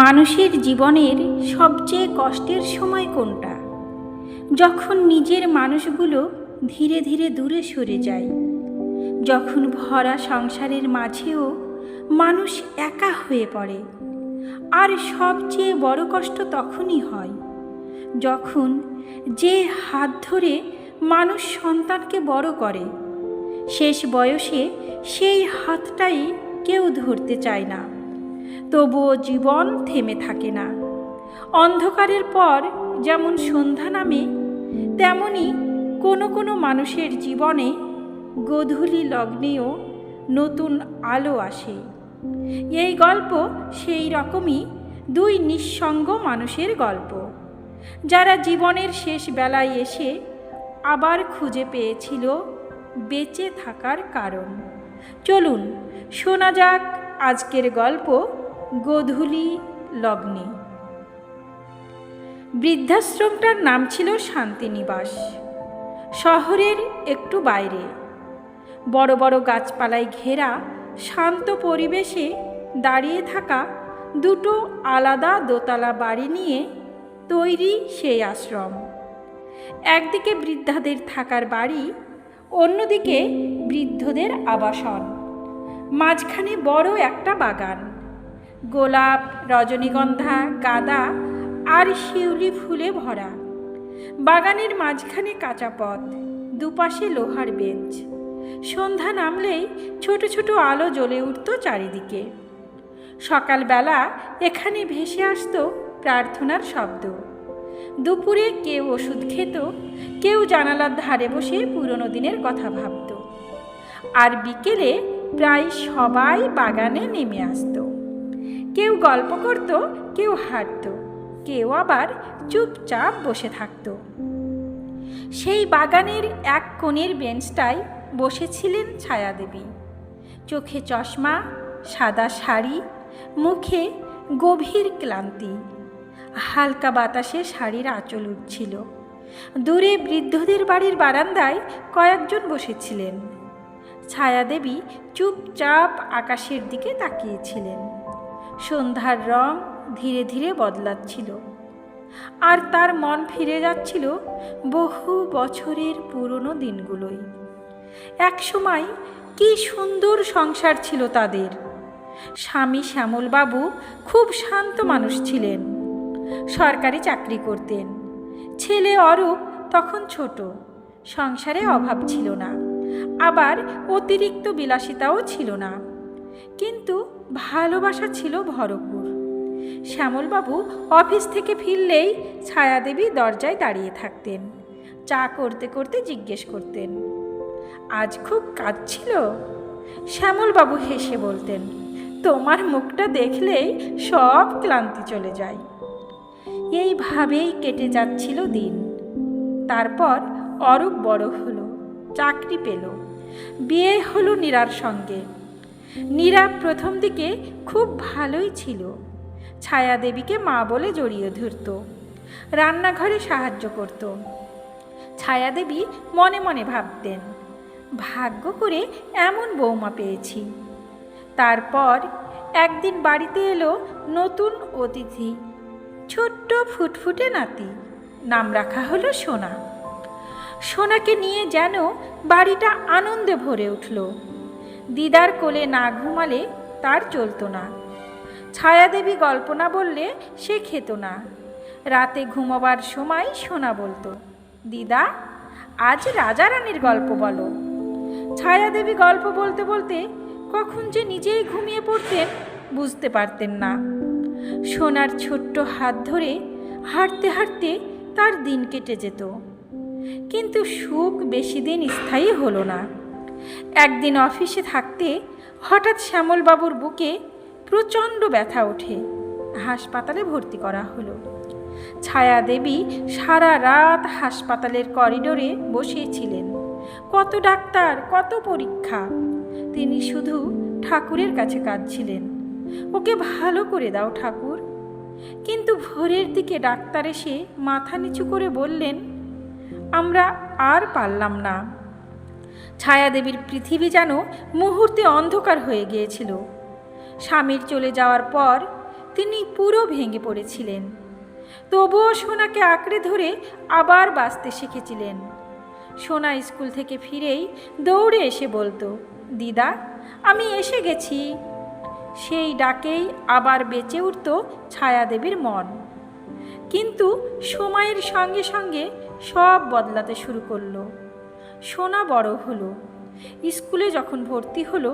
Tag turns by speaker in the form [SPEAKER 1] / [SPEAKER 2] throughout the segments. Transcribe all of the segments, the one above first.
[SPEAKER 1] মানুষের জীবনের সবচেয়ে কষ্টের সময় কোনটা? যখন নিজের মানুষগুলো ধীরে ধীরে দূরে সরে যায়, যখন ভরা সংসারের মাঝেও মানুষ একা হয়ে পড়ে। আর সবচেয়ে বড় কষ্ট তখনই হয় যখন যে হাত ধরে মানুষ সন্তানকে বড় করে, শেষ বয়সে সেই হাতটাই কেউ ধরতে চায় না। তবুও জীবন থেমে থাকে না। অন্ধকারের পর যেমন সন্ধ্যা নামে, তেমনি কোনো কোনো মানুষের জীবনে গোধূলি লগ্নেও নতুন আলো আসে। এই গল্প সেই রকমই দুই নিঃসঙ্গ মানুষের গল্প, যারা জীবনের শেষ বেলায় এসে আবার খুঁজে পেয়েছিল বেঁচে থাকার কারণ। চলুন শোনা যাক আজকের গল্প গোধূলি লগ্নে। বৃদ্ধাশ্রমটার নাম ছিল শান্তিনিবাস। শহরের একটু বাইরে, বড় বড় গাছপালায় ঘেরা শান্ত পরিবেশে দাঁড়িয়ে থাকা দুটো আলাদা দোতলা বাড়ি নিয়ে তৈরি সেই আশ্রম। একদিকে বৃদ্ধাদের থাকার বাড়ি, অন্যদিকে বৃদ্ধদের আবাসন। মাঝখানে বড় একটা বাগান, গোলাপ, রজনীগন্ধা, গাঁদা আর শিউলি ফুলে ভরা। বাগানের মাঝখানে কাঁচা পথ, দুপাশে লোহার বেঞ্চ। সন্ধ্যা নামলেই ছোট ছোট আলো জ্বলে উঠত চারিদিকে। সকালবেলা এখানে ভেসে আসতো প্রার্থনার শব্দ। দুপুরে কেউ ওষুধ খেত, কেউ জানালার ধারে বসে পুরনো দিনের কথা ভাবত। আর বিকেলে প্রায় সবাই বাগানে নেমে আসত। কেউ গল্প করত, কেউ হাঁটত, কেউ আবার চুপচাপ বসে থাকত। সেই বাগানের এক কোণের বেঞ্চটায় বসেছিলেন ছায়াদেবী। চোখে চশমা, সাদা শাড়ি, মুখে গভীর ক্লান্তি। হালকা বাতাসে শাড়ির আঁচল উঠছিল। দূরে বৃদ্ধদের বাড়ির বারান্দায় কয়েকজন বসেছিলেন। ছায়াদেবী চুপচাপ আকাশের দিকে তাকিয়েছিলেন। সন্ধ্যার রং ধীরে ধীরে বদলাচ্ছিল, আর তার মন ফিরে যাচ্ছিল বহু বছরের পুরনো দিনগুলোই। একসময় কি সুন্দর সংসার ছিল তাদের। স্বামী শ্যামলবাবু খুব শান্ত মানুষ ছিলেন, সরকারি চাকরি করতেন। ছেলে অরূপ তখন ছোট, সংসারে অভাব ছিল না, আবার অতিরিক্ত বিলাসিতাও ছিল না, কিন্তু ভালোবাসা ছিল ভরপুর। শ্যামলবাবু অফিস থেকে ফিরলেই ছায়াদেবী দরজায় দাঁড়িয়ে থাকতেন। চা করতে করতে জিজ্ঞেস করতেন, আজ খুব কাজ ছিল? শ্যামলবাবু হেসে বলতেন, তোমার মুখটা দেখলেই সব ক্লান্তি চলে যায়। এইভাবেই কেটে যাচ্ছিল দিন। তারপর অরূপ বড় হলো, চাকরি পেল, বিয়ে হলো নীরার সঙ্গে। নীরা প্রথম দিকে খুব ভালোই ছিল। ছায়াদেবীকে মা বলে জড়িয়ে ধরত, রান্নাঘরে সাহায্য করত। ছায়াদেবী মনে মনে ভাবতেন, ভাগ্য করে এমন বৌমা পেয়েছি। তারপর একদিন বাড়িতে এলো নতুন অতিথি, ছোট্ট ফুটফুটে নাতি। নাম রাখা হলো সোনা। সোনাকে নিয়ে যেন বাড়িটা আনন্দে ভরে উঠল। দিদার কোলে না ঘুমালে তার চলতো না। ছায়াদেবী গল্প না বললে সে খেত না। রাতে ঘুমাবার সময় সোনা বলতো, দিদা আজ রাজা রানীর গল্প বলো। ছায়াদেবী গল্প বলতে বলতে কখন যে নিজেই ঘুমিয়ে পড়তেন বুঝতে পারতেন না। সোনার ছোট্ট হাত ধরে হাঁটতে হাঁটতে তার দিন কেটে যেত। কিন্তু সুখ বেশি দিন স্থায়ী হলো না। একদিন অফিসে থাকতে হঠাৎ শ্যামলবাবুর বুকে প্রচণ্ড ব্যথা ওঠে। হাসপাতালে ভর্তি করা হলো। ছায়াদেবী সারা রাত হাসপাতালের করিডোরে বসেছিলেন। কত ডাক্তার, কত পরীক্ষা। তিনি শুধু ঠাকুরের কাছে কাঁদছিলেন, ওকে ভালো করে দাও ঠাকুর। কিন্তু ভোরের দিকে ডাক্তার এসে মাথা নিচু করে বললেন, আমরা আর পারলাম না। ছায়াদেবীর পৃথিবী যেন মুহূর্তে অন্ধকার হয়ে গিয়েছিল। স্বামীর চলে যাওয়ার পর তিনি পুরো ভেঙে পড়েছিলেন। তবুও সোনাকে আঁকড়ে ধরে আবার বাঁচতে শিখেছিলেন। সোনা স্কুল থেকে ফিরেই দৌড়ে এসে বলতো, দিদা আমি এসে গেছি। সেই ডাকেই আবার বেঁচে উঠত ছায়াদেবীর মন। কিন্তু সময়ের সঙ্গে সঙ্গে সব বদলাতে শুরু করলো। সোনা বড় হলো, স্কুলে যখন ভর্তি হলো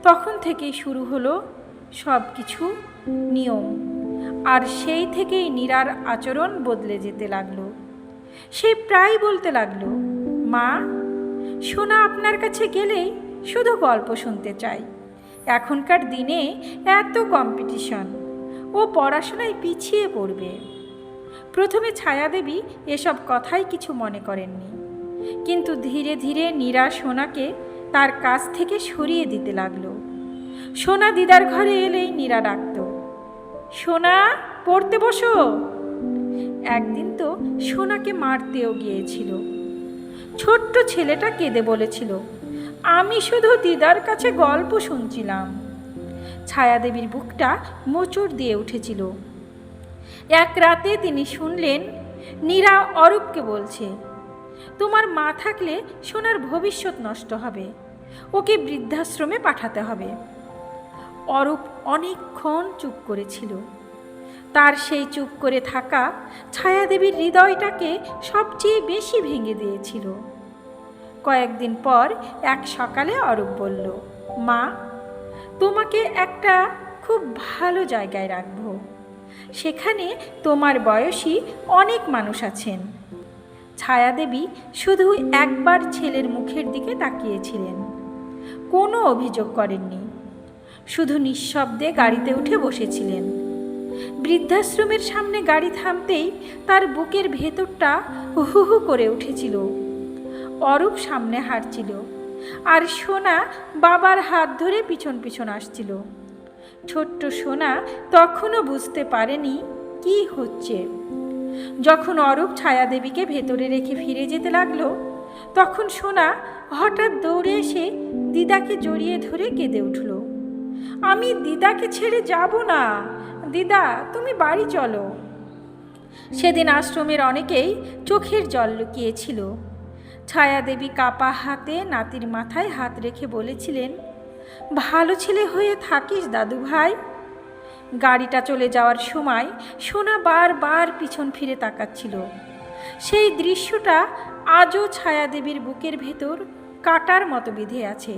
[SPEAKER 1] তখন থেকেই শুরু হলো সব কিছু নিয়ম। আর সেই থেকেই নীরার আচরণ বদলে যেতে লাগলো। সে প্রায় বলতে লাগলো, মা সোনা আপনার কাছে গেলেই শুধু গল্প শুনতে চাই। এখনকার দিনে এত কম্পিটিশন, ও পড়াশোনায় পিছিয়ে পড়বে। প্রথমে ছায়াদেবী এসব কথাই কিছু মনে করেননি, কিন্তু ধীরে ধীরে নীরা সোনাকে তার কাছ থেকে সরিয়ে দিতে লাগলো। সোনা দিদার ঘরে এলেই নীরা ডাকত, সোনা পড়তে বসো। একদিন তো সোনাকে মারতেও গিয়েছিল। ছোট্ট ছেলেটা কেঁদে বলেছিল, আমি শুধু দিদার কাছে গল্প শুনছিলাম। ছায়াদেবীর বুকটা মোচড় দিয়ে উঠেছিল। এক রাতে তিনি শুনলেন নীরা অরূপকে বলছে, তোমার মা থাকলে সোনার ভবিষ্যৎ নষ্ট হবে, ওকে বৃদ্ধাশ্রমে পাঠাতে হবে। অরূপ অনেকক্ষণ চুপ করেছিল। তার সেই চুপ করে থাকা ছায়াদেবীর হৃদয়টাকে সবচেয়ে বেশি ভেঙে দিয়েছিল। কয়েকদিন পর এক সকালে অরূপ বলল, মা তোমাকে একটা খুব ভালো জায়গায় রাখবো। সেখানে তোমার বয়সী অনেক মানুষ আছেন। ছায়াদেবী শুধু একবার ছেলের মুখের দিকে তাকিয়েছিলেন, কোনো অভিযোগ করেননি, শুধু নিঃশব্দে গাড়িতে উঠে বসেছিলেন। বৃদ্ধাশ্রমের সামনে গাড়ি থামতেই তার বুকের ভেতরটা হু হু করে উঠেছিল। অরূপ সামনে হাঁটছিল, আর সোনা বাবার হাত ধরে পিছন পিছন আসছিল। ছোট্ট সোনা তখনও বুঝতে পারেনি কি হচ্ছে। যখন অরূপ ছায়াদেবীকে ভেতরে রেখে ফিরে যেতে লাগলো, তখন সোনা হঠাৎ দৌড়ে এসে দিদাকে জড়িয়ে ধরে কেঁদে উঠল, আমি দিদাকে ছেড়ে যাব না, দিদা তুমি বাড়ি চলো। সেদিন আশ্রমের অনেকেই চোখের জল লুকিয়েছিল। ছায়াদেবী কাপা হাতে নাতির মাথায় হাত রেখে বলেছিলেন, ভালো ছেলে হয়ে থাকিস দাদু ভাই। গাড়িটা চলে যাওয়ার সময় সোনা বারবার পিছন ফিরে তাকাচ্ছিল। সেই দৃশ্যটা আজও ছায়াদেবীর বুকের ভেতর কাটার মতো বিঁধে আছে।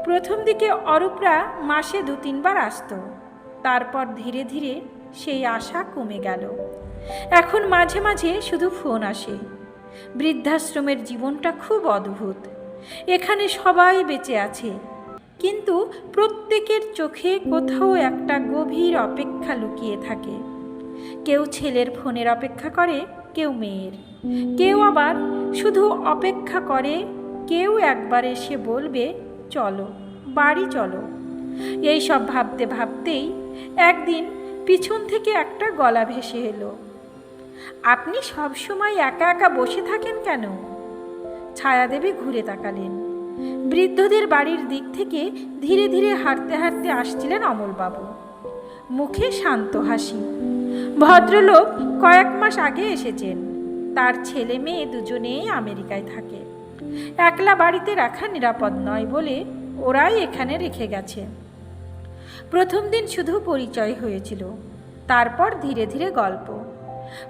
[SPEAKER 1] প্রথম দিকে অরূপরা মাসে 2-3 বার আসত, তারপর ধীরে ধীরে সেই আশা কমে গেল। এখন মাঝে মাঝে শুধু ফোন আসে। বৃদ্ধাশ্রমের জীবনটা খুব অদ্ভুত। এখানে সবাই বেঁচে আছে, কিন্তু প্রত্যেকের চোখে কোথাও একটা গভীর অপেক্ষা লুকিয়ে থাকে। কেউ ছেলের ফোনের অপেক্ষা করে, কেউ মেয়ের, কেউ আবার শুধু অপেক্ষা করে কেউ একবার এসে বলবে চলো বাড়ি চলো। এই সব ভাবতে ভাবতেই একদিন পিছন থেকে একটা গলা ভেসে এলো, আপনি সব সময় একা একা বসে থাকেন কেন? ছায়াদেবী ঘুরে তাকালেন। বৃদ্ধদের বাড়ির দিক থেকে ধীরে ধীরে হাঁটতে হাঁটতে আসছিলেন অমলবাবু, মুখে শান্ত হাসি। ভদ্রলোক কয়েক মাস আগে এসেছেন। তার ছেলে মেয়ে দুজনেই আমেরিকায় থাকে। একলা বাড়িতে রাখা নিরাপদ নয় বলে ওরাই এখানে রেখে গেছে। প্রথম দিন শুধু পরিচয় হয়েছিল, তারপর ধীরে ধীরে গল্প।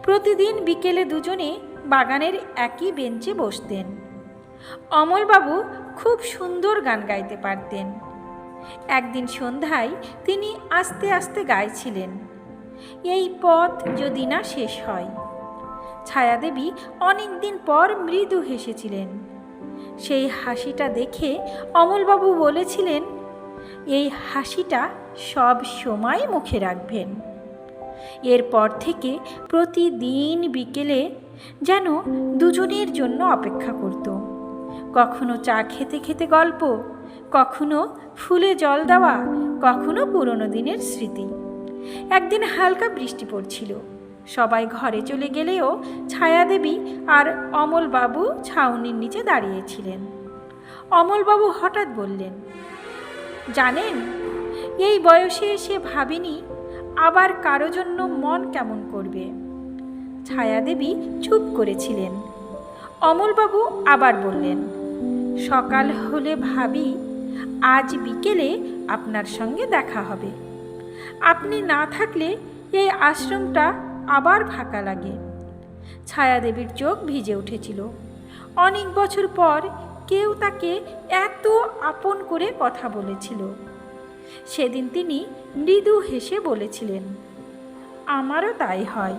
[SPEAKER 1] প্রতিদিন বিকেলে দুজনে বাগানের একই বেঞ্চে বসতেন। অমলবাবু খুব সুন্দর গান গাইতে পারতেন। একদিন সন্ধ্যায় তিনি আস্তে আস্তে গাইছিলেন, এই পথ যদি না শেষ হয়। ছায়াদেবী অনেকদিন পর মৃদু হেসেছিলেন। সেই হাসিটা দেখে অমলবাবু বলেছিলেন, এই হাসিটা সব সময় মুখে রাখবেন। এরপর থেকে প্রতিদিন বিকেলে যেন দুজনের জন্য অপেক্ষা করত। কখনো চা খেতে খেতে গল্প, কখনো ফুলে জল দেওয়া, কখনো পুরনো দিনের স্মৃতি। একদিন হালকা বৃষ্টি পড়ছিল। সবাই ঘরে চলে গেলেও ছায়াদেবী আর অমলবাবু ছাউনির নিচে দাঁড়িয়েছিলেন। অমলবাবু হঠাৎ বললেন, জানেন এই বয়সে এসে ভাবিনি আবার কারো জন্য মন কেমন করবে। ছায়াদেবী চুপ করেছিলেন। অমলবাবু আবার বললেন, সকাল হলে ভাবি আজ বিকেলে আপনার সঙ্গে দেখা হবে। আপনি না থাকলে এই আশ্রমটা আবার ফাঁকা লাগে। ছায়াদেবীর চোখ ভিজে উঠেছিল। অনেক বছর পর কেউ তাকে এত আপন করে কথা বলেছিল। সেদিন তিনি মৃদু হেসে বলেছিলেন, আমারও তাই হয়।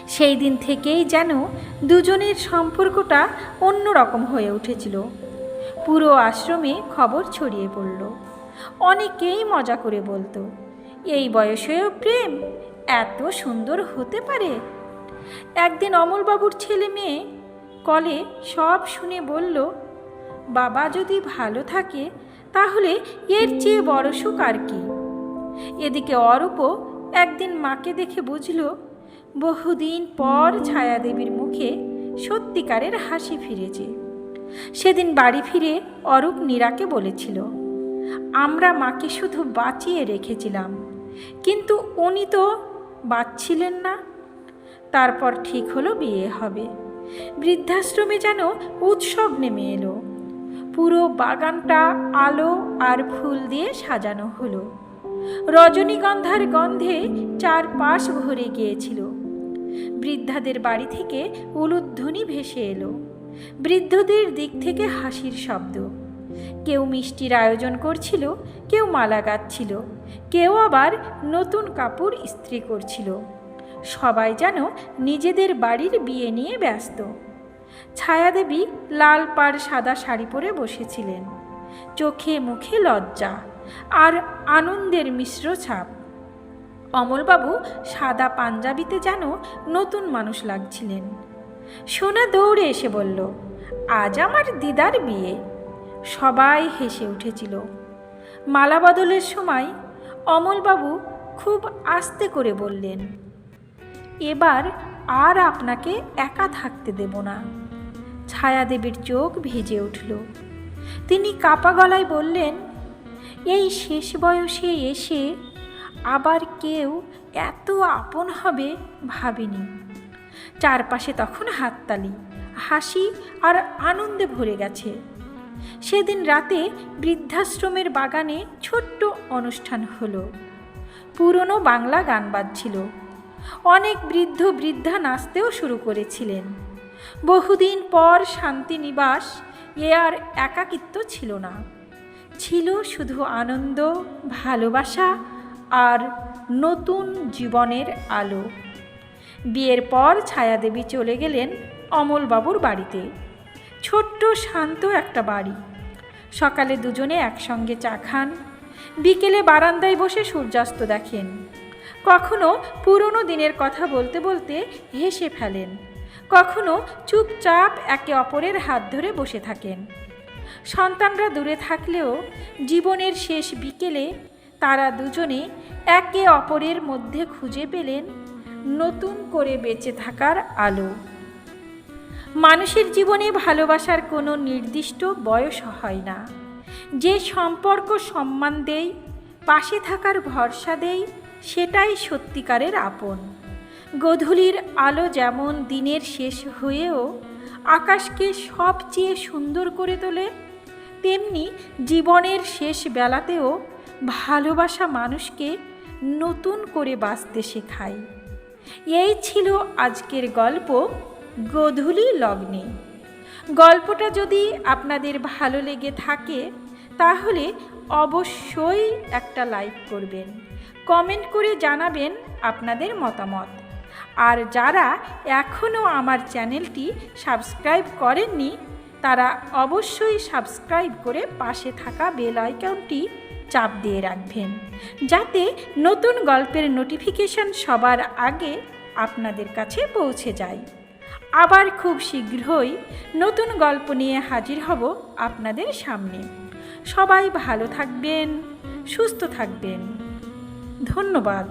[SPEAKER 1] সেই দিন থেকেই যেন দুজনের সম্পর্কটা অন্যরকম হয়ে উঠেছিল। পুরো আশ্রমে খবর ছড়িয়ে পড়ল। অনেকেই মজা করে বলতো, এই বয়সেও প্রেম এত সুন্দর হতে পারে। একদিন অমলবাবুর ছেলে মেয়ে কলে সব শুনে বলল, বাবা যদি ভালো থাকে তাহলে এর চেয়ে বড় সুখ আর কি। এদিকে অরূপও একদিন মাকে দেখে বুঝল, বহুদিন পর ছায়াদেবীর মুখে সত্যিকারের হাসি ফিরেছে। সেদিন বাড়ি ফিরে অরূপ নীরাকে বলেছিল, আমরা মাকে শুধু বাঁচিয়ে রেখেছিলাম, কিন্তু উনি তো বাঁচছিলেন না। তারপর ঠিক হলো বিয়ে হবে। বৃদ্ধাশ্রমে যেন উৎসব নেমে এলো। পুরো বাগানটা আলো আর ফুল দিয়ে সাজানো হলো। রজনীগন্ধার গন্ধে চারপাশ ভরে গিয়েছিল। বৃদ্ধাদের বাড়ি থেকে উলুধ্বনি ভেসে এলো। বৃদ্ধদের দিক থেকে হাসির শব্দ। কেউ মিষ্টির আয়োজন করছিল, কেউ মালা গাঁথছিল, কেউ আবার নতুন কাপড় ইস্ত্রি করছিল। সবাই যেন নিজেদের বাড়ির বিয়ে নিয়ে ব্যস্ত। ছায়াদেবী লাল পাড় সাদা শাড়ি পরে বসেছিলেন। চোখে মুখে লজ্জা আর আনন্দের মিশ্র ছাপ। অমলবাবু সাদা পাঞ্জাবিতে যেন নতুন মানুষ লাগছিলেন। সোনা দৌড়ে এসে বলল, আজ আমার দিদার বিয়ে। সবাই হেসে উঠেছিল। মালা বদলের সময় অমলবাবু খুব আস্তে করে বললেন, এবার আর আপনাকে একা থাকতে দেব না। ছায়াদেবীর চোখ ভিজে উঠল। তিনি কাপা গলায় বললেন, এই শেষ বয়সে এসে আবার কেউ এত আপন হবে ভাবিনি। চারপাশে তখন হাততালি, হাসি আর আনন্দে ভরে গেছে। সেদিন রাতে বৃদ্ধাশ্রমের বাগানে ছোট্ট অনুষ্ঠান হলো। পুরনো বাংলা গান বাজছিল। অনেক বৃদ্ধ বৃদ্ধা নাচতেও শুরু করেছিলেন। বহুদিন পর শান্তিনিবাস এ আর একাকিত্ব ছিল না। ছিল শুধু আনন্দ, ভালোবাসা আর নতুন জীবনের আলো। বিয়ের পর ছায়াদেবী চলে গেলেন অমলবাবুর বাড়িতে। ছোট্ট শান্ত একটা বাড়ি। সকালে দুজনে একসঙ্গে চা খান, বিকেলে বারান্দায় বসে সূর্যাস্ত দেখেন। কখনো পুরনো দিনের কথা বলতে বলতে হেসে ফেলেন, কখনো চুপচাপ একে অপরের হাত ধরে বসে থাকেন। সন্তানরা দূরে থাকলেও জীবনের শেষ বিকেলে তারা দুজনে একে অপরের মধ্যে খুঁজে পেলেন নতুন করে বেঁচে থাকার আলো। মানুষের জীবনে ভালোবাসার কোনো নির্দিষ্ট বয়স হয় না। যে সম্পর্ক সম্মান দেয়, পাশে থাকার ভরসা দেয়, সেটাই সত্যিকারের আপন। গোধূলির আলো যেমন দিনের শেষ হয়েও আকাশকে সবচেয়ে সুন্দর করে তোলে, তেমনি জীবনের শেষ বেলাতেও ভালোবাসা মানুষকে নতুন করে বাঁচতে শেখায়। এই ছিল আজকের গল্প গোধূলি লগ্নে। গল্পটা যদি আপনাদের ভালো লেগে থাকে তাহলে অবশ্যই একটা লাইক করবেন, কমেন্ট করে জানাবেন আপনাদের মতামত। আর যারা এখনও আমার চ্যানেলটি সাবস্ক্রাইব করেননি তারা অবশ্যই সাবস্ক্রাইব করে পাশে থাকা বেল আইকনটি চাপ দিয়ে রাখবেন, যাতে নতুন গল্পের নোটিফিকেশন সবার আগে আপনাদের কাছে পৌঁছে যায়। আবার খুব শীঘ্রই নতুন গল্প নিয়ে হাজির হব আপনাদের সামনে। সবাই ভালো থাকবেন, সুস্থ থাকবেন। ধন্যবাদ।